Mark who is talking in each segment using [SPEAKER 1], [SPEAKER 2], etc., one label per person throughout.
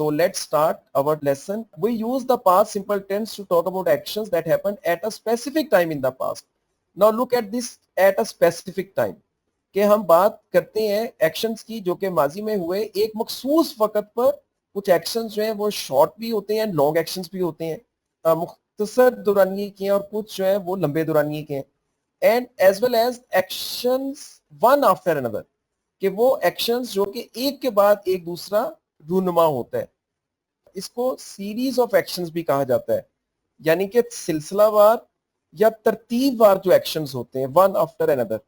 [SPEAKER 1] So let's start our lesson. We use the past simple tense to talk about actions that happened at a specific time in the past. Now look at this at a specific time. कि हम बात करते हैं actions की जो कि माजी में हुए एक मखसूस वक्त पर. कुछ एक्शंस जो हैं वो शॉर्ट भी होते हैं, लॉन्ग एक्शंस भी होते हैं, मुख्तसर दुरानिये के हैं और कुछ जो है वो लंबे दुरानिये के हैं. And as well as actions one after another, कि वो एक्शंस जो कि एक के बाद एक दूसरा रूनुमा होता है. इसको सीरीज ऑफ एक्शंस भी कहा जाता है, यानी कि सिलसिलावार या तरतीबवार जो एक्शंस होते हैं वन आफ्टर अनदर.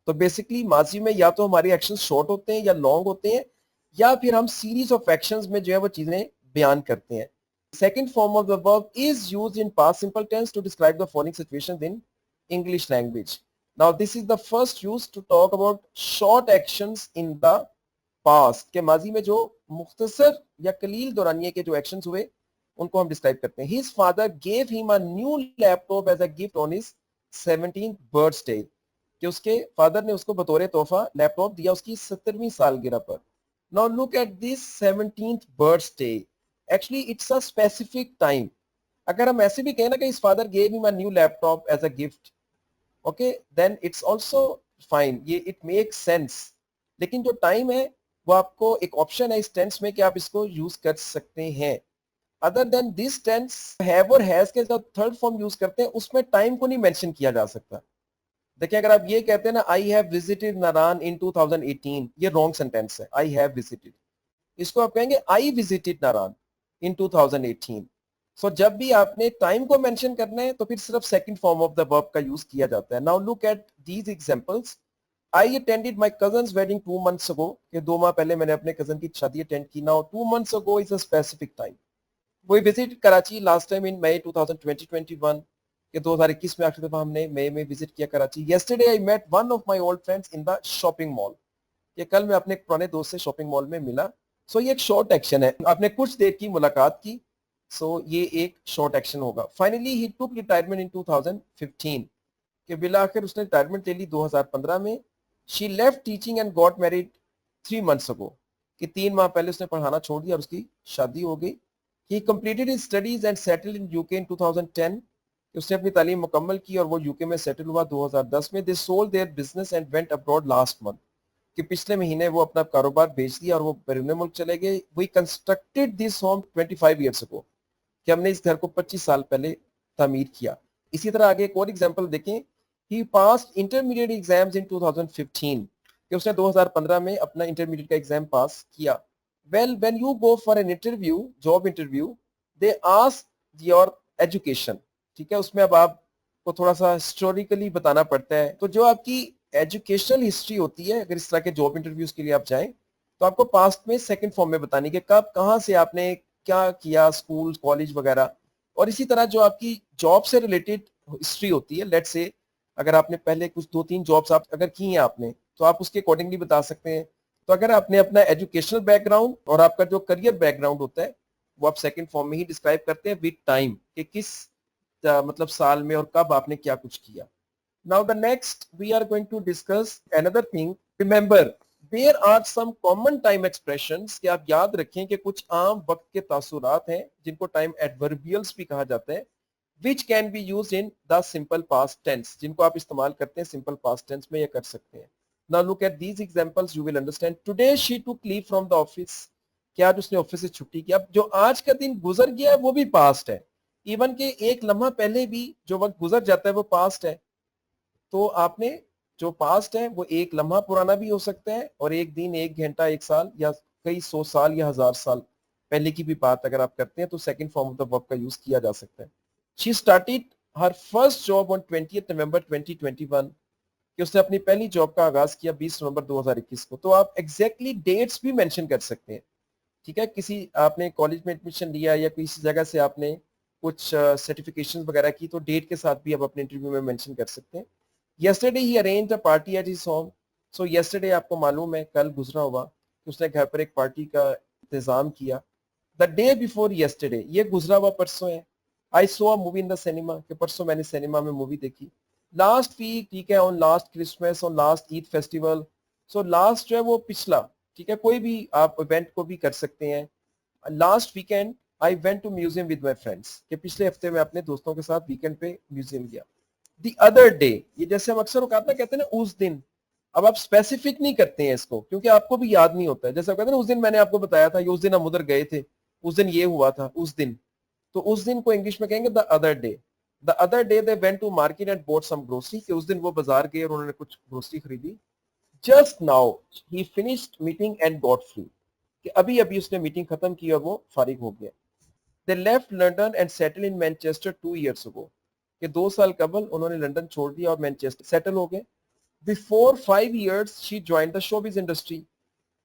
[SPEAKER 1] तो बेसिकली माजी में या तो हमारे एक्शंस शॉर्ट होते हैं या लॉन्ग होते हैं, या फिर हम सीरीज ऑफ एक्शंस में जो है वो चीजें बयान करते हैं. Second form of the verb is used in past simple tense to describe the following situations in English language. Now this is the first use to talk about short actions in the past, के माजी में जो मुख्तसर या कलील दौरानिये के जो actions हुए उनको हम डिस्क्राइब करते हैं. His father gave him a new laptop as a gift on his 17th birthday, कि उसके फादर ने उसको बतौर तोहफा लैपटॉप दिया उसकी 17वीं सालगिरह पर. Now look at this 17th birthday, actually it's a specific time. अगर हम ऐसे भी कहें ना कि his father gave him a new laptop as a gift, okay, then it's also fine, ये इट मेक्स सेंस. लेकिन जो टाइम है वो आपको एक ऑप्शन है इस टेंस में कि आप इसको यूज कर सकते हैं. Other than this tense have और हैज के जो थर्ड फॉर्म यूज करते हैं उसमें टाइम को नहीं मेंशन किया जा सकता. देखिए अगर आप ये कहते हैं ना आई हैव विजिटेड नारायण इन 2018, ये रॉन्ग सेंटेंस है. आई हैव विजिटेड, इसको आप कहेंगे आई विजिटेड नारायण इन 2018. सो जब भी आपने टाइम को मेंशन करना है तो फिर सिर्फ second form of the verb का यूज किया जाता है. Now look at these examples. I attended my cousins wedding 2 months ago, कि 2 माह पहले मैंने अपने कजन की शादी अटेंड की. Now 2 months ago is a specific time. We visited Karachi last time in May 2021, के 2021 में आखिरी दफा हमने मई में विजिट किया Karachi. yesterday I met one of my old friends in the shopping mall, कि कल मैं अपने पुराने दोस्त से शॉपिंग मॉल में मिला. सो ये एक शॉर्ट एक्शन है, आपने कुछ देर की मुलाकात की. सो ये एक शॉर्ट एक्शन होगा. फाइनली ही टुक रिटायरमेंट इन 2015, कि बिला आखिर उसने रिटायरमेंट ले ली 2015 में. She left teaching and got married 3 months ago, कि 3 माह पहले उसने पढ़ाना छोड़ दिया और उसकी शादी हो गई. He completed his studies and settled in UK in 2010, कि उसने अपनी तालीम मुकम्मल की और वो यूके में सेटल हुआ 2010 में. They sold their business and went abroad last month, कि पिछले महीने वो अपना कारोबार बेच दिया और वो बैरून मुल्क चले गए. We constructed this home 25 years ago, कि हमने इस घर को 25 साल पहले तामीर किया. इसी तरह आगे एक और एग्जांपल देखें. He passed intermediate exams in 2015, कि उसने 2015 में अपना इंटरमीडिएट का एग्जाम पास किया. Well, when you go for an interview, job interview, they ask your education. ठीक है, उसमें अब आपको थोड़ा सा हिस्टोरिकली बताना पड़ता है. तो जो आपकी एजुकेशनल हिस्ट्री होती है, अगर इस तरह के जॉब इंटरव्यूज के लिए आप जाएं तो आपको पास्ट में सेकंड फॉर्म में बतानी कि कब कहां से आपने क्या किया, स्कूल कॉलेज वगैरह. और इसी तरह जो आपकी जॉब से रिलेटेड हिस्ट्री होती है, लेट्स से अगर आपने पहले कुछ 2-3 जॉब्स आप अगर की हैं आपने, तो आप उसके अकॉर्डिंगली बता सकते हैं. तो अगर आपने अपना एजुकेशनल बैकग्राउंड और आपका जो करियर बैकग्राउंड होता है वो आप सेकंड फॉर्म में ही डिस्क्राइब करते हैं विद टाइम, कि किस मतलब साल में और कब आपने क्या कुछ किया. Now the next we are going to discuss another thing. Remember there are some common time expressions, कि आप याद रखें कि कुछ आम वक्त के तासुरात हैं जिनको टाइम एडवर्बियल्स भी कहा जाता है, which can be used in the simple past tense, जिनको आप इस्तेमाल करते हैं सिंपल पास्ट टेंस में या कर सकते हैं. Now look at these examples, you will understand. Today she took leave from the office, कि आज उसने ऑफिस से छुट्टी की. अब जो आज का दिन गुजर गया है वो भी पास्ट है. इवन के एक लम्हा पहले भी जो वक्त गुजर जाता है वो पास्ट है. तो आपने जो पास्ट है वो एक लम्हा पुराना भी हो सकता है और एक दिन, एक घंटा, एक साल या कई 100 साल या 1000 साल पहले की भी बात अगर आप करते हैं तो second form of the verb का यूज किया जा सकता है. She started her first job on 20th November 2021, कि उसने अपनी पहली जॉब का आगाज किया 20 नवंबर 2021 को. तो आप एग्जैक्टली डेट्स भी मेंशन कर सकते हैं. ठीक है, किसी आपने कॉलेज में एडमिशन लिया या किसी जगह से आपने कुछ सर्टिफिकेशन वगैरह की, तो डेट के साथ भी आप अपने इंटरव्यू में मेंशन कर सकते हैं. yesterday he arranged a party at his home. so yesterday आपको मालूम है कल गुजरा हुआ, कि उसने घर पर एक पार्टी का इंतजाम किया. the day before yesterday, ये गुजरा हुआ परसों है. I saw a movie in the cinema, कि परसों मैंने सिनेमा में मूवी देखी. लास्ट वीक, ठीक है, on last Christmas, on last Eid festival. So last जो है वो पिछला, ठीक है, कोई भी आप इवेंट को भी कर सकते हैं. Last weekend I went to museum with my friends, कि पिछले हफ्ते में अपने दोस्तों के साथ वीकेंड पे म्यूजियम गया। द अदर डे, ये जैसे हम अक्सर कहते हैं ना उस दिन, अब आप स्पेसिफिक नहीं करते हैं इसको क्योंकि आपको भी याद नहीं होता है। जैसे आप कहते हैं ना उस दिन मैंने आपको बताया था, ये उस दिन हम उधर गए थे, उस दिन ये हुआ था, उस दिन, तो उस दिन को इंग्लिश में कहेंगे the other day. The other day they went to market and bought some grocery, कि उस दिन वो बाजार गए और उन्होंने कुछ ग्रोसरी खरीदी। Just now he finished meeting and got free, कि अभी अभी उसने मीटिंग खत्म की और वो फारिग हो गया। They left London and settle in Manchester 2 years ago, कि 2 साल कबल उन्होंने लंदन छोड़ दिया और मैनचेस्टर सेटल हो गए। Before 5 years she join the showbiz industry,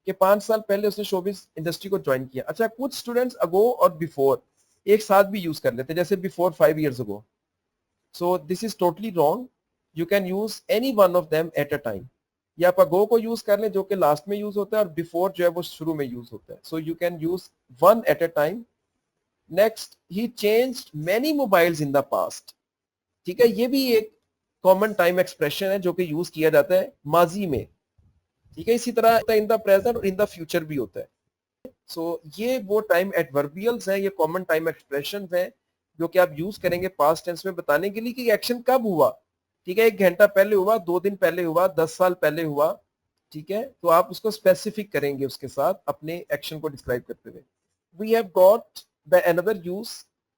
[SPEAKER 1] कि 5 साल पहले उसने शोबिज इंडस्ट्री को ज्वाइन किया। अच्छा, कुछ स्टूडेंट्स अगो और बिफोर एक साथ भी यूज कर लेते हैं, जैसे before 5 years ago। So this is totally wrong, you can use any one of them at a time. या आप अगो को यूज कर लें जो कि लास्ट में यूज होता है, और बिफोर जो है वो शुरू में यूज होता है। सो you can use one at a time. Next, he changed many mobiles in the past, ठीक है, ये भी एक कॉमन टाइम एक्सप्रेशन है जो कि यूज किया जाता है माजी में, ठीक है। इसी तरह इन द प्रेजेंट और इन द फ्यूचर भी होता है। सो ये वो टाइम एडवर्बियल्स हैं, ये कॉमन टाइम एक्सप्रेशन हैं जो कि आप यूज करेंगे पास्ट टेंस में बताने के लिए कि एक्शन कब हुआ, ठीक है। 1 घंटा पहले हुआ, 2 दिन पहले हुआ, 10 साल पहले हुआ, ठीक है। तो आप उसको स्पेसिफिक करेंगे उसके साथ अपने एक्शन को डिस्क्राइब करते हुए। We have got the another use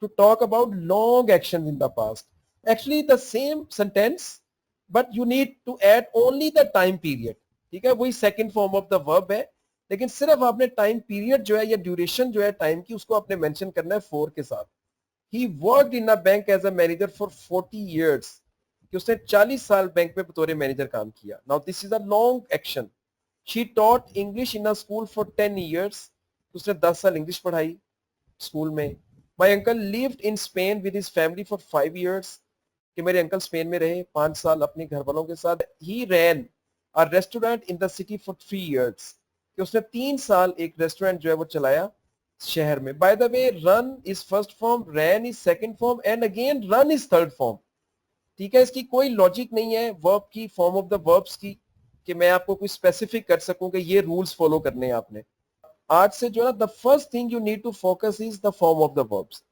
[SPEAKER 1] to talk about long action in the past, actually the same sentence but you need to add only the time period, ठीक है। वही second form of the verb है, लेकिन सिर्फ आपने time period जो है या ड्यूरेशन जो है टाइम की उसको आपने मेंशन करना है फोर के साथ। He worked in a bank as a manager for 40 years, कि उसने 40 साल बैंक में बतौर मैनेजर काम किया। Now this is a long action. She taught English in a school for 10 years, उसने 10 साल इंग्लिश पढ़ाई स्कूल में। My uncle lived in Spain with his family for 5 years, कि मेरे अंकल स्पेन में रहे 5 साल अपने घर वालों के साथ। He ran a restaurant in the city for 3 years, कि उसने 3 साल एक रेस्टोरेंट जो है वो चलाया शहर में। By the way, run is first form, ran is second form and again run is third form, ठीक है। इसकी कोई लॉजिक नहीं है वर्ब की, फॉर्म ऑफ द वर्ब्स की, कि मैं आपको कोई स्पेसिफिक कर सकूं कि ये रूल्स फॉलो करने हैं आपने। आज से जो है the first thing you need to focus is the form of the verbs,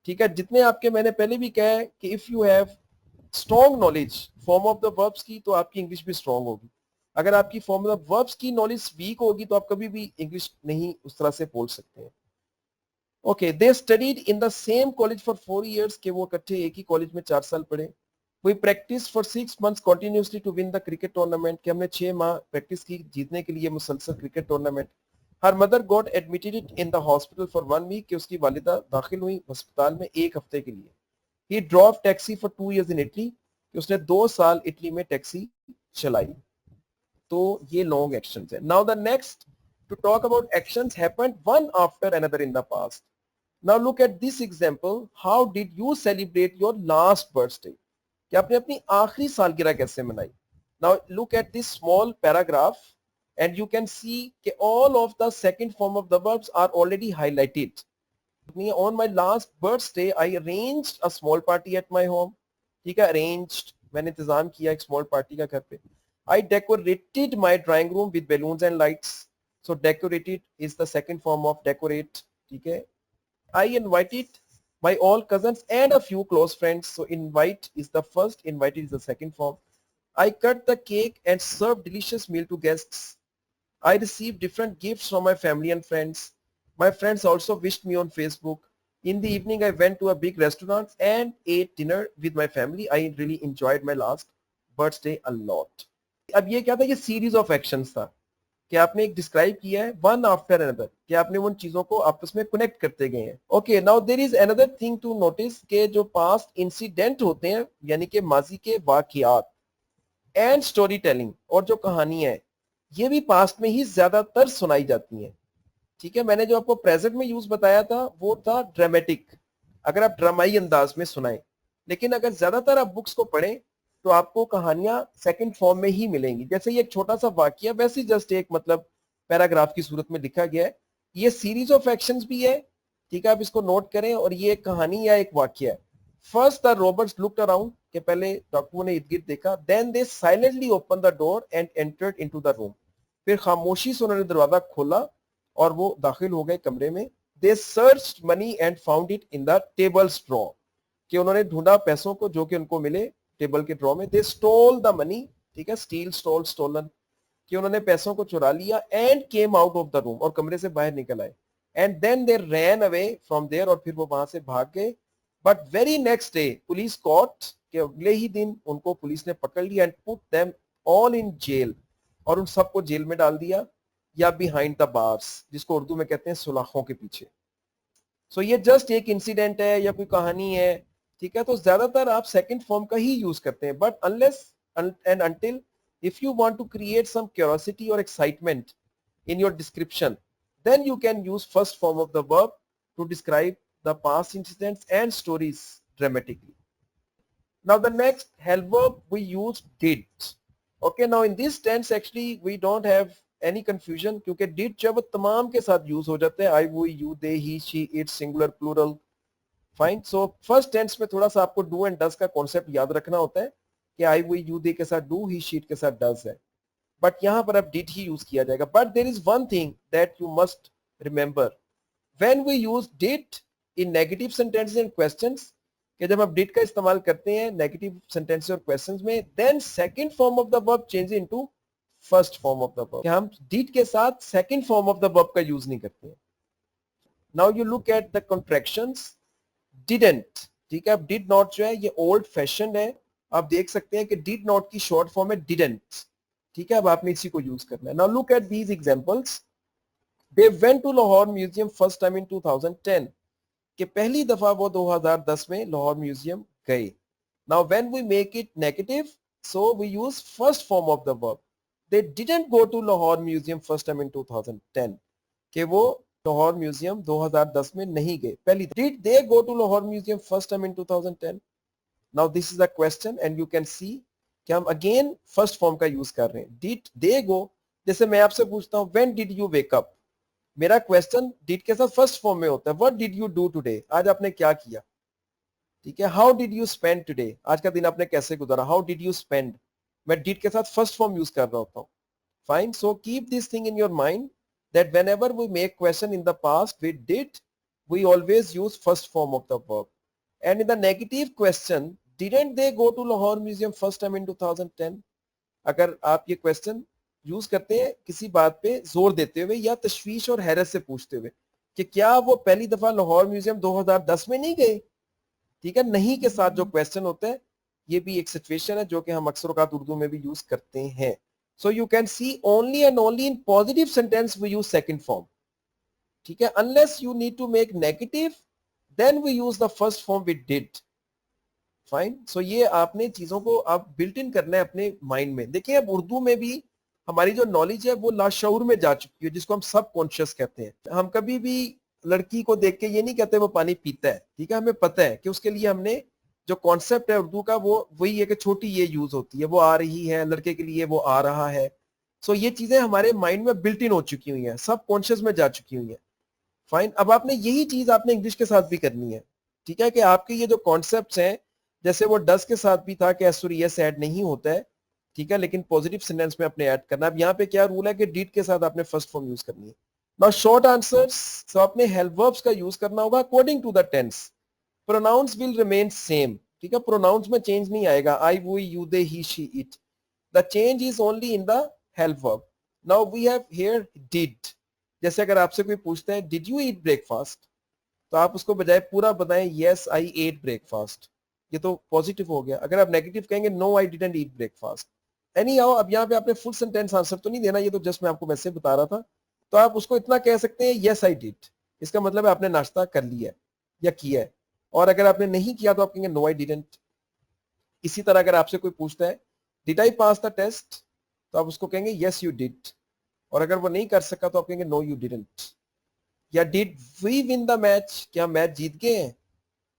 [SPEAKER 1] ठीक है। जितने आपके मैंने पहले भी कहा है कि if you have strong knowledge form of the verbs की तो आपकी इंग्लिश भी स्ट्रॉन्ग होगी। अगर आपकी फॉर्म ऑफ द वर्ब्स की नॉलेज वीक होगी तो आप कभी भी इंग्लिश नहीं उस तरह से बोल सकते हैं। Okay, they studied in the same college for 4 years, के वो इकट्ठे एक ही कॉलेज में 4 साल पढ़े। We practice for 6 months continuously to win the cricket tournament, कि हमने 6 माह प्रैक्टिस की जीतने के लिए मुसलसल cricket tournament. Her mother got admitted in the hospital for 1 week, कि उसकी वालिदा दाखिल हुई अस्पताल में 1 हफ्ते के लिए। He drove taxi for 2 years in Italy, कि उसने 2 साल इटली में टैक्सी चलाई। तो ये लॉन्ग एक्शंस है। Now the next to talk about actions happened one after another in the past. Now look at this example. How did you celebrate your last birthday? कि आपने अपनी आखिरी सालगिरह कैसे मनाई? Now look at this small paragraph and you can see कि all of the second form of the verbs are already highlighted. On my last birthday, I arranged a small party at my home. ठीक है, arranged मैंने इंतजाम किया एक small party का घर पे। I decorated my drawing room with balloons and lights. So decorated is the second form of decorate. ठीक है, I invited my all cousins and a few close friends. So invite is the first, invited is the second form. I cut the cake and served delicious meal to guests. I received different gifts from my family and friends. My friends also wished me on Facebook. In the evening, I went to a big restaurant and ate dinner with my family. I really enjoyed my last birthday a lot. अब ये क्या था, ये series of actions था कि आपने एक describe किया है वन आफ्टर अनदर, कि आपने उन चीजों को आपस में कनेक्ट करते गए हैं। Okay, now there is another thing to notice के जो पास्ट इंसिडेंट होते हैं यानी कि माजी के वाकयात एंड स्टोरी टेलिंग और जो कहानियां हैं ये भी पास्ट में ही ज्यादातर सुनाई जाती हैं, ठीक है। मैंने जो आपको प्रेजेंट में यूज बताया था वो था ड्रामेटिक, अगर आप ड्रामाई अंदाज में सुनाएं, लेकिन अगर ज्यादातर आप बुक्स को पढ़ें तो आपको कहानियां सेकंड फॉर्म में ही मिलेंगी। जैसे ये एक छोटा सा वाकया वैसे जस्ट एक मतलब पैराग्राफ की सूरत में लिखा गया है। ये सीरीज ऑफ एक्शंस भी है, ठीक है, आप इसको नोट करें, और ये एक कहानी या एक वाकया है। First the robbers looked around, के पहले डाकुओं ने इर्द गिर्द देखा। Then they silently open the door and entered into the room, फिर खामोशी से उन्होंने दरवाजा खोला और वो दाखिल हो गए कमरे में। They searched money and found it in the tables drawer, कि उन्होंने ढूंढा पैसों को जो कि उनको मिले टेबल के ड्रॉ में. दे स्टोल द मनी, ठीक है, स्टील, स्टोल, स्टोलन, कि उन्होंने पैसों को चुरा लिया. And came out of the room, और कमरे से बाहर निकल आए. And then they ran away from there, और फिर वो वहां से भाग गए. But very next day police caught, कि अगले ही दिन उनको पुलिस ने पकड़ लिया. And put them all in jail, और उन सबको जेल में डाल दिया, या बिहाइंड द बार्स, जिसको उर्दू में कहते हैं सुलाखों के पीछे. सो ये जस्ट एक इंसिडेंट है या कोई कहानी है, ठीक है. तो ज्यादातर आप सेकंड फॉर्म का ही यूज करते हैं. But unless and until if you want to create some curiosity और excitement in your description, then you can use first form of the verb to describe the past incidents and stories dramatically. Now the next help verb we use did. Okay, now in this tense actually we don't have any confusion, क्योंकि did जो है वो तमाम के साथ use हो जाते हैं. I, we, you, they, he, she, it, singular, plural. Fine. So first tense में थोड़ा सा आपको do and does का concept याद रखना होता है कि I, we, you, they के साथ do, he, she, it के साथ does है. बट यहां पर अब डिड ही यूज किया जाएगा. But there is one thing that you must remember, when we use did in negative sentences and questions, कि जब हम डिड का इस्तेमाल करते हैं नेगेटिव सेंटेंसेस और क्वेश्चंस में, then second form of the verb change into first form of the verb. हम डिड के साथ second form of the verb का यूज नहीं करते हैं. Now you look at the contractions. Didn't, ठीक है. अब डिड नॉट जो है ये ओल्ड फैशन है. आप देख सकते हैं कि डिड नॉट की शॉर्ट फॉर्म है डिडंट, ठीक है. अब आपने इसी को यूज करना है. Now look at these examples. They went to Lahore museum first time in 2010, कि पहली दफा वो 2010 में लाहौर म्यूजियम गए. Now when we make it negative, so we use first form of the verb. They didn't go to Lahore museum first time in 2010, कि वो Lahore museum 2010 में नहीं गए. पहली, did they go to Lahore museum first time in 2010. Now this is a question and you can see कि हम अगेन first form का यूज कर रहे हैं. डिड दे गो, जैसे मैं आपसे पूछता हूं when did you wake up, मेरा क्वेश्चन डिड के साथ फर्स्ट फॉर्म में होता है. What did you do today, आज आपने क्या किया, ठीक है. How did you spend today, आज का दिन आपने कैसे गुजारा. हाउ डिड यू स्पेंड, मैं डिड के साथ फर्स्ट फॉर्म यूज कर रहा होता हूं. Fine. So keep this thing in your mind that whenever we make question in the past with did, we always use first form of the verb. And in the negative question, didn't they go to Lahore Museum first time in 2010, अगर आप ये question use करते हैं किसी बात पे जोर देते हुए या तशवीश और हैरत से पूछते हुए कि क्या वो पहली दफा लाहौर म्यूजियम 2010 में नहीं गए, ठीक है. नहीं के साथ जो क्वेश्चन होता है, ये भी एक सिचुएशन है जो कि हम अक्सर औकात उर्दू में भी यूज करते हैं. So you can see only and only in positive sentence we use second form, ठीक है. Unless you need to make negative, then we use the first form with did. Fine. So ये आपने चीजों को आप built in करना है अपने माइंड में. देखिए अब उर्दू में भी हमारी जो नॉलेज है वो लाशऊर में जा चुकी है, जिसको हम सब कॉन्शियस कहते हैं. हम कभी भी लड़की को देख के ये नहीं कहते वो पानी पीता है, ठीक है. हमें पता है कि उसके लिए हमने जो कॉन्सेप्ट है उर्दू का वो वही है कि छोटी ये यूज होती है, वो आ रही है, लड़के के लिए वो आ रहा है. सो ये चीजें हमारे माइंड में बिल्ट इन हो चुकी हुई हैं, सब कॉन्शियस में जा चुकी हुई हैं. फाइन. अब आपने यही चीज आपने इंग्लिश के साथ भी करनी है, ठीक है, कि आपके ये जो कॉन्सेप्ट हैं, जैसे वो डस के साथ भी था कि एस और यस ऐड नहीं होता है, ठीक है, लेकिन पॉजिटिव सेंटेंस में आपने ऐड करना. अब यहाँ पे क्या रूल है कि डिड के साथ आपने फर्स्ट फॉर्म यूज करनी है. नाउ शॉर्ट आंसर्स, सो आपने हेल्प वर्ब्स का यूज करना होगा according to the tense. Pronouns will remain same, ठीक है. प्रोनाउंस में चेंज नहीं आएगा. I, we, you, they, he, she, it. The change is only in the help verb. Now we have here did. जैसे अगर आपसे कोई पूछता है डिड यू ईट ब्रेकफास्ट, तो आप उसको बजाय पूरा बताएं यस आई एट ब्रेकफास्ट, ये तो पॉजिटिव हो गया. अगर आप नेगेटिव कहेंगे no I didn't eat breakfast. Anyhow, अब यहाँ पे आपने फुल सेंटेंस आंसर तो नहीं देना, ये तो जस्ट मैं आपको वैसे बता रहा था. तो आप उसको इतना कह सकते हैं यस आई डिड, इसका मतलब है आपने नाश्ता कर लिया है या किया है. और अगर आपने नहीं किया तो आप कहेंगे नो आई डिडंट. इसी तरह अगर आपसे कोई पूछता है did I pass the test, तो आप उसको कहेंगे यस यू डिड. और अगर वो नहीं कर सका तो आप कहेंगे नो यू डिडंट. या did we win the match, क्या मैच जीत गए हैं,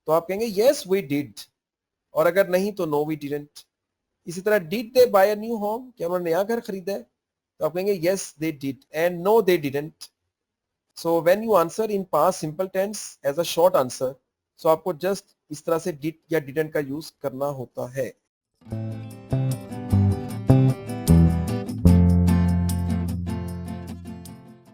[SPEAKER 1] तो आप कहेंगे यस वी डिड. और अगर नहीं तो नो वी डिडंट. इसी तरह did they buy a new home, क्या उन्होंने नया घर खरीदा है, तो आप कहेंगे yes they did and no they didn't. So when you answer in past simple tense as a short answer, so आपको जस्ट इस तरह से डिड या डिडंट का यूज करना होता है.